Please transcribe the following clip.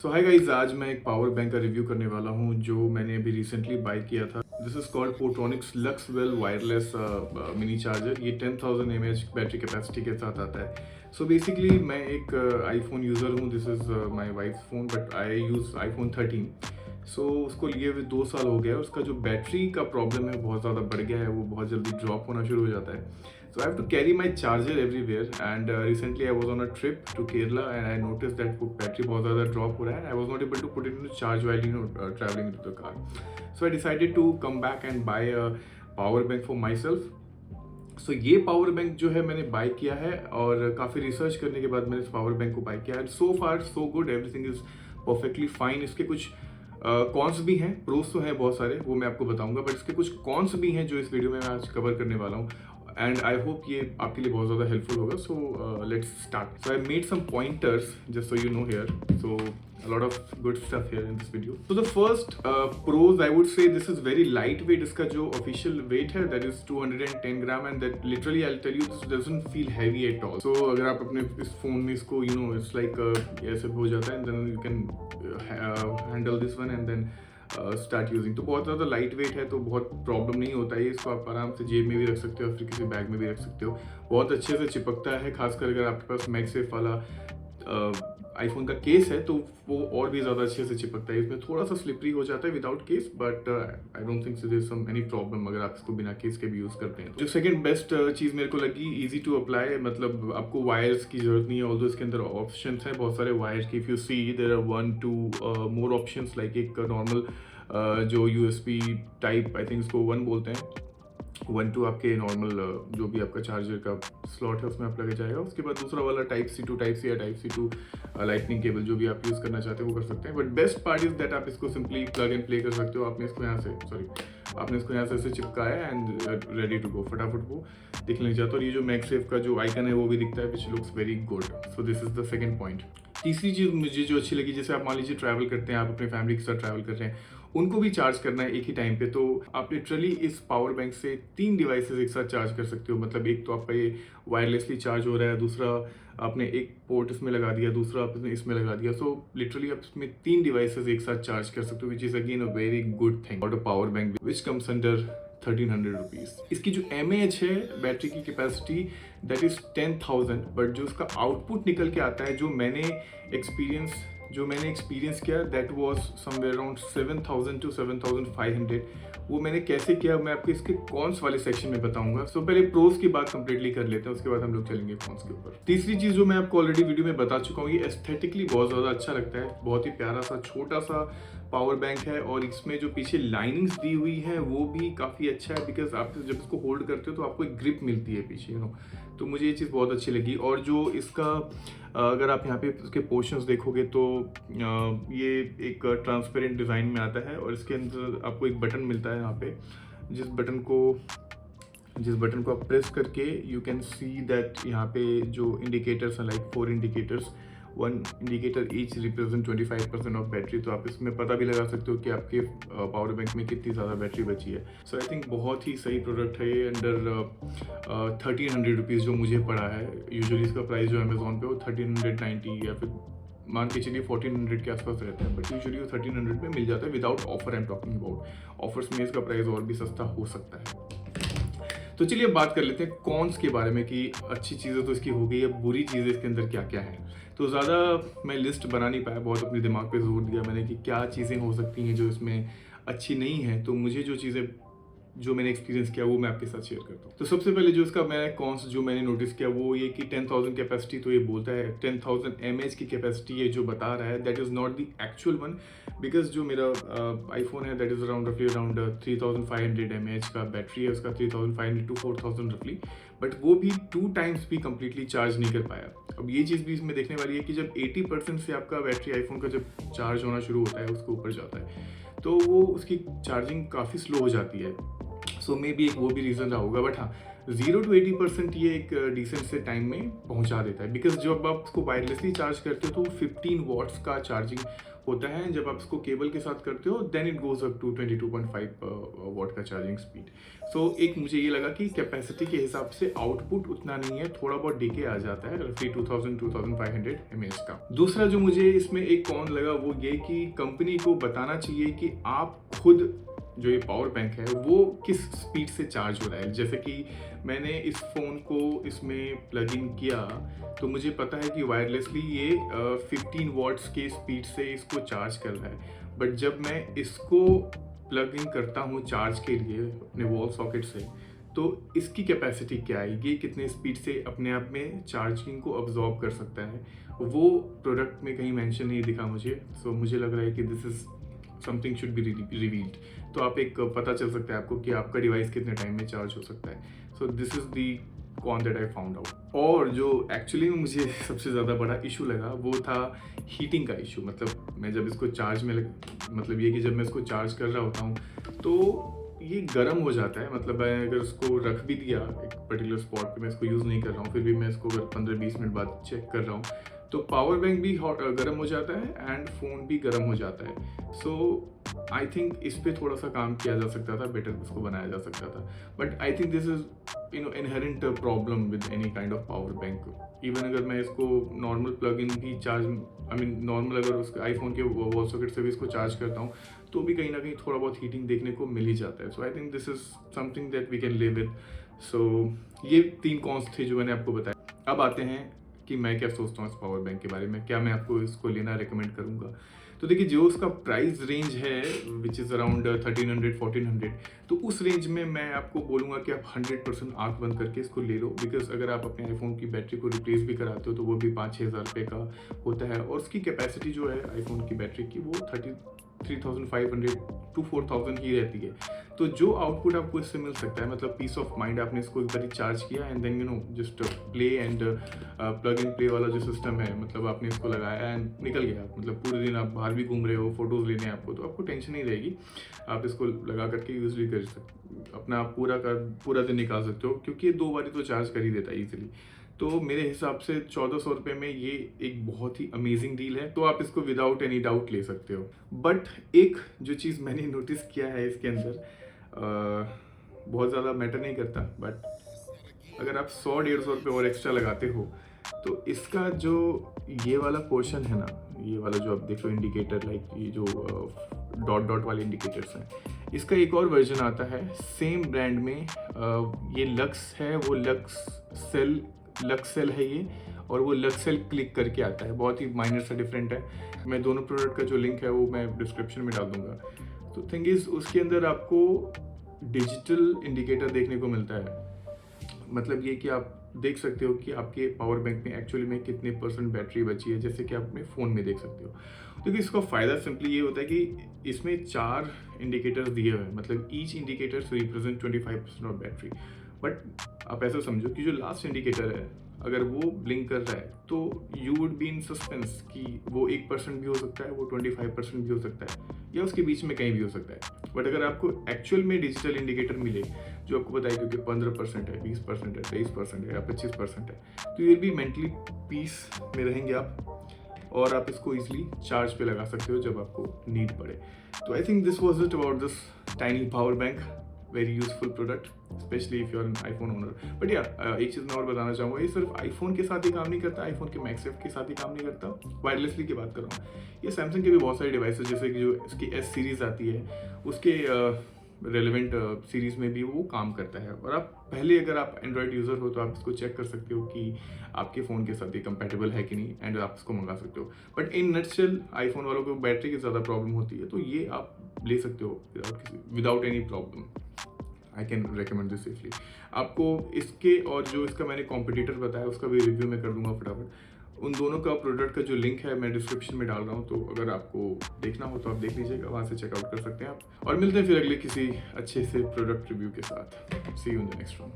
सो hi guys, आज मैं एक पावर बैंक का रिव्यू करने वाला हूँ जो मैंने अभी रिसेंटली बाय किया था। This is called Portronics Luxcell wireless mini charger. ये 10,000 mAh बैटरी कैपेसिटी के साथ आता है। सो बेसिकली मैं एक आईफोन यूज़र हूँ। This is my wives phone but I use iPhone 13। सो उसको लिए हुए 2 साल हो गया है। उसका जो बैटरी का प्रॉब्लम है बहुत ज़्यादा बढ़ गया है, वो बहुत जल्दी ड्रॉप होना शुरू हो जाता है। So I have to carry my charger everywhere and recently I was on a trip to Kerala and I noticed that वो बैटरी बहुत ज़्यादा ड्रॉप हो रहा है। I was not able to put it into charge while traveling into the car. So I decided to come back and buy a power bank for myself. सो ये power bank जो है मैंने bye किया है और काफ़ी रिसर्च करने के बाद मैंने इस पावर बैंक को बाय किया है। So far so good, everything is perfectly fine. इसके कुछ कॉन्स भी हैं, प्रोस तो हैं बहुत सारे, वो मैं आपको बताऊंगा, बट इसके कुछ कॉन्स भी हैं जो इस वीडियो में मैं आज कवर करने वाला हूँ। एंड आई होप ये आपके लिए बहुत ज़्यादा हेल्पफुल होगा। So let's start. So I made some pointers just so you know here. So a lot of good stuff here in this video. So the first pros, I would say, this is very lightweight. इसका जो official weight है that is 210 gram and that literally I'll tell you this doesn't feel heavy at all. So अगर आप अपने इस phone में इसको it's like ऐसे हो जाता है and then you can handle this one and then start using. तो बहुत ज़्यादा लाइट वेट है तो बहुत प्रॉब्लम नहीं होता है। इसको आप आराम से जेब में भी रख सकते हो, फिर किसी बैग में भी रख सकते हो। बहुत अच्छे से चिपकता है, खासकर अगर आपके पास मैगसेफ वाला आईफोन का केस है तो वो और भी ज़्यादा अच्छे से चिपकता है। इसमें थोड़ा सा स्लिपरी हो जाता है without case, but I don't think there is some any problem अगर आप इसको बिना केस के भी यूज़ करते हैं। जो सेकंड बेस्ट चीज़ मेरे को लगी, इजी टू अप्लाई, मतलब आपको वायर्स की जरूरत नहीं है। ऑल्दो इसके अंदर ऑप्शंस हैं बहुत सारे वायर्स की। If you see there are 1-2 more options, like एक नॉर्मल जो यूएसबी टाइप, आई थिंक इसको 1 बोलते हैं, 1-2 आपके नॉर्मल जो भी आपका चार्जर का स्लॉट है उसमें आप लगे जाएगा। उसके बाद दूसरा वाला टाइप सी टू या type C to lightning cable, जो भी आप यूज़ करना चाहते हैं वो कर सकते हैं। But best part is that आप इसको सिंपली प्लग एंड प्ले कर सकते हो। आपने इसको यहाँ से ऐसे चिपकाया एंड रेडी टू गो, फटाफट वो दिखने लग जाता है। और ये जो मैगसेफ का जो आइकन है वो भी दिखता है, which looks very good. So this is the second point. तीसरी चीज़ मुझे जो अच्छी लगी, जैसे आप मान लीजिए ट्रैवल करते हैं, आप अपने फैमिली के साथ ट्रैवल कर रहे हैं, उनको भी चार्ज करना है एक ही टाइम पे, तो आप लिटरली इस पावर बैंक से 3 डिवाइसेस एक साथ चार्ज कर सकते हो। मतलब एक तो आपका ये वायरलेसली चार्ज हो रहा है, दूसरा आपने एक पोर्ट इसमें लगा दिया, दूसरा आपने इसमें लगा दिया। सो लिटरली आप इसमें 3 डिवाइसेस एक साथ चार्ज कर सकते हो, which is again a very good thing और a power bank which comes under 1300 rupees. इसकी जो mAh है बैटरी की कैपेसिटी, दैट इज़ 10,000, बट जो उसका आउटपुट निकल के आता है, जो मैंने एक्सपीरियंस किया, that was somewhere around 7,000 to 7,500। वो मैंने कैसे किया मैं आपको इसके कॉन्स वाले सेक्शन में बताऊंगा। सो पहले प्रोस की बात कंप्लीटली कर लेते हैं, उसके बाद हम लोग चलेंगे कॉन्स के ऊपर। तीसरी चीज़ जो मैं आपको ऑलरेडी वीडियो में बता चुका हूँ, ये एस्थेटिकली बहुत ज़्यादा अच्छा लगता है। बहुत ही प्यारा सा छोटा सा पावर बैंक है और इसमें जो पीछे लाइनिंग्स दी हुई है वो भी काफ़ी अच्छा है, बिकॉज आप जब इसको होल्ड करते हो तो आपको एक ग्रिप मिलती है पीछे, तो मुझे ये चीज़ बहुत अच्छी लगी। और जो इसका अगर आप यहाँ पे इसके पोर्शंस देखोगे तो ये एक ट्रांसपेरेंट डिज़ाइन में आता है और इसके अंदर आपको एक बटन मिलता है यहाँ पे, जिस बटन को आप प्रेस करके यू कैन सी दैट यहाँ पे जो इंडिकेटर्स हैं, like 4 indicators, 1 indicator each represent 25% of battery. तो आप इसमें पता भी लगा सकते हो कि आपके पावर बैंक में कितनी ज़्यादा बैटरी बची है। सो आई थिंक बहुत ही सही प्रोडक्ट है ये। अंडर 1300 रुपीज़ जो मुझे पड़ा है। यूजुअली इसका प्राइस जो अमेजोन पे वो 1390 या फिर मान के चलिए 1400 के आसपास रहता है, बट यूजुअली वो 1300 में मिल जाता है without offer. I am talking about offers में इसका प्राइस और भी सस्ता हो सकता है। तो चलिए अब बात कर लेते हैं कॉन्स के बारे में कि अच्छी चीज़ें तो इसकी हो गई है, बुरी चीज़ें इसके अंदर क्या क्या है। तो ज़्यादा मैं लिस्ट बना नहीं पाया, बहुत अपने दिमाग पे जोर दिया मैंने कि क्या चीज़ें हो सकती हैं जो इसमें अच्छी नहीं है। तो मुझे जो मैंने एक्सपीरियंस किया वो मैं आपके साथ शेयर करता हूँ। तो सबसे पहले जो इसका मैंने कॉन्स जो मैंने नोटिस किया वो ये कि 10,000 कैपेसिटी तो ये बोलता है, 10,000 mAh की कैपेसिटी ये जो बता रहा है, that is not the actual one. Because जो मेरा आईफोन है दैट इज़ अराउंड 3,500 mAh का बैटरी है उसका, 3,500 to 4,000 रफली, बट वो भी 2 टाइम्स भी कम्प्लीटली चार्ज नहीं कर पाया। अब ये चीज़ भी इसमें देखने वाली है कि जब 80% से आपका बैटरी आईफोन का जब चार्ज होना शुरू होता है, उसके ऊपर जाता है, तो वो उसकी चार्जिंग काफ़ी स्लो हो जाती है। सो मे बी एक वो भी रीज़न रहा होगा। बट हाँ, 0 to 80% ये एक डिसेंट से टाइम में पहुंचा देता है, बिकॉज जब आप इसको वायरलेसली चार्ज करते हो तो 15 वॉट्स का चार्जिंग होता है। जब आप इसको केबल के साथ करते हो then it goes up to 22.5 watt का चार्जिंग स्पीड। सो एक मुझे ये लगा कि कैपेसिटी के हिसाब से आउटपुट उतना नहीं है, थोड़ा बहुत डीके आ जाता है, रफली 2500 mAh का। दूसरा जो मुझे इसमें एक कॉन लगा वो ये कि कंपनी को बताना चाहिए कि आप खुद जो ये पावर बैंक है वो किस स्पीड से चार्ज हो रहा है। जैसे कि मैंने इस फ़ोन को इसमें प्लग इन किया तो मुझे पता है कि वायरलेसली ये 15 वॉट्स के स्पीड से इसको चार्ज कर रहा है, बट जब मैं इसको प्लग इन करता हूँ चार्ज के लिए अपने वॉल सॉकेट से, तो इसकी कैपेसिटी क्या है, ये कितने स्पीड से अपने आप में चार्जिंग को अब्जॉर्ब कर सकता है, वो प्रोडक्ट में कहीं मेंशन नहीं दिखा मुझे। सो मुझे लग रहा है कि this is something should be revealed. तो आप एक पता चल सकता है आपको कि आपका डिवाइस कितने टाइम में चार्ज हो सकता है। So this is the con that I found out. और जो एक्चुअली में मुझे सबसे ज़्यादा बड़ा इशू लगा वो था हीटिंग का इशू। मतलब मैं जब इसको चार्ज में मतलब ये कि जब मैं इसको चार्ज कर रहा होता हूँ तो ये गर्म हो जाता है। मतलब मैं अगर उसको रख भी दिया एक पर्टिकुलर स्पॉट पे, मैं इसको यूज़ नहीं कर रहा हूँ, फिर भी मैं इसको अगर 15-20 मिनट बाद चेक कर रहा हूँ तो पावर बैंक भी गर्म हो जाता है एंड फ़ोन भी गर्म हो जाता है। सो आई थिंक इस पर थोड़ा सा काम किया जा सकता था, बेटर इसको बनाया जा सकता था। But I think this is inherent problem with any kind of power bank. Even अगर मैं इसको नॉर्मल प्लग इन भी चार्ज नॉर्मल अगर उसके आईफोन के वॉल सॉकेट से भी इसको चार्ज करता हूँ तो भी कहीं ना कहीं थोड़ा बहुत हीटिंग देखने को मिल ही जाता है। So I think this is something that we can live with. So ये 3 कॉन्स थे जो मैंने आपको बताया। अब आते हैं कि मैं क्या सोचता हूँ इस पावर बैंक के बारे में, क्या मैं आपको इसको लेना रेकमेंड करूँगा। तो देखिए, जो उसका प्राइस रेंज है विच इज़ अराउंड 1300-1400, तो उस रेंज में मैं आपको बोलूँगा कि आप 100% आँख बंद करके इसको ले लो। बिकॉज अगर आप अपने आईफोन की बैटरी को रिप्लेस भी कराते हो तो वो भी 5-6 हज़ार रुपये का होता है, और उसकी कैपेसिटी जो है आईफोन की बैटरी की वो 3500 to 4000 ही रहती है। तो जो आउटपुट आपको इससे मिल सकता है, मतलब पीस ऑफ माइंड, आपने इसको एक बार चार्ज किया and then just play and plug in play वाला जो सिस्टम है, मतलब आपने इसको लगाया एंड निकल गया। मतलब पूरे दिन आप बाहर भी घूम रहे हो, फोटोज़ लेने हैं आपको, तो आपको टेंशन नहीं रहेगी। आप इसको लगा करके यूज़ भी कर सकते, अपना पूरा दिन निकाल सकते हो, क्योंकि ये 2 बारी तो चार्ज कर ही देता है ईजिली। तो मेरे हिसाब से 1400 रुपये में ये एक बहुत ही अमेजिंग डील है, तो आप इसको विदाउट एनी डाउट ले सकते हो। बट एक जो चीज़ मैंने नोटिस किया है इसके अंदर, बहुत ज़्यादा मैटर नहीं करता, बट अगर आप 100-150 रुपये और एक्स्ट्रा लगाते हो तो इसका जो ये वाला पोर्शन है ना, ये वाला जो आप देख लो इंडिकेटर, लाइक ये जो डॉट वाले इंडिकेटर्स हैं, इसका एक और वर्जन आता है सेम ब्रांड में। ये लक्स है, वो लक्स सेल है ये, और वो लक्स सेल क्लिक करके आता है। बहुत ही माइनर सा डिफरेंट है। मैं दोनों प्रोडक्ट का जो लिंक है वो मैं डिस्क्रिप्शन में डाल दूंगा। तो थिंग इज, उसके अंदर आपको डिजिटल इंडिकेटर देखने को मिलता है। मतलब ये कि आप देख सकते हो कि आपके पावर बैंक में एक्चुअली में कितने % बैटरी बची है, जैसे कि आप अपने फ़ोन में देख सकते हो। क्योंकि इसका फ़ायदा सिंपली ये होता है कि इसमें 4 इंडिकेटर्स दिए हुए हैं, मतलब each indicator represent 25% of battery. But आप ऐसा समझो कि जो लास्ट इंडिकेटर है, अगर वो ब्लिंक कर रहा है तो you would be in suspense कि वो 1% भी हो सकता है, वो 25% भी हो सकता है, या उसके बीच में कहीं भी हो सकता है। बट अगर आपको एक्चुअल में डिजिटल इंडिकेटर मिले जो आपको बताए क्योंकि 15% है, 20% है, 23% है या 25% है, तो ये भी मेंटली पीस में रहेंगे आप, और आप इसको इजीली चार्ज पे लगा सकते हो जब आपको नीड पड़े। तो I think this was it about this tiny power bank, very useful product, specially if you are an iPhone owner. But या एक चीज़ मैं और बताना चाहूँगा, ये सिर्फ आईफोन के साथ ही काम नहीं करता, आईफोन के मैक्सवेव के साथ ही काम नहीं करता। वायरलेसली की बात कर रहा हूँ, ये सैमसंग के भी बहुत सारे डिवाइसेस, जैसे कि जो इसकी S सीरीज़ आती है उसके रेलिवेंट सीरीज़ में भी वो काम करता है। और आप पहले, अगर आप एंड्रॉयड यूज़र हो तो आप इसको चेक कर सकते हो कि आपके फ़ोन के साथ ये कंपैटिबल है कि नहीं, एंड आप इसको मंगा सकते हो। बट इन नटशेल आईफोन वालों को बैटरी की ज़्यादा प्रॉब्लम होती है, तो ये आप ले सकते हो without any problem. I can recommend this safely. आपको इसके और जो इसका मैंने कॉम्पिटिटर बताया उसका भी रिव्यू मैं कर दूंगा फटाफट। उन दोनों का प्रोडक्ट का जो लिंक है मैं डिस्क्रिप्शन में डाल रहा हूँ, तो अगर आपको देखना हो तो आप देख लीजिएगा, वहाँ से चेकआउट कर सकते हैं आप। और मिलते हैं फिर अगले किसी अच्छे से प्रोडक्ट रिव्यू के साथ। See you in the next one.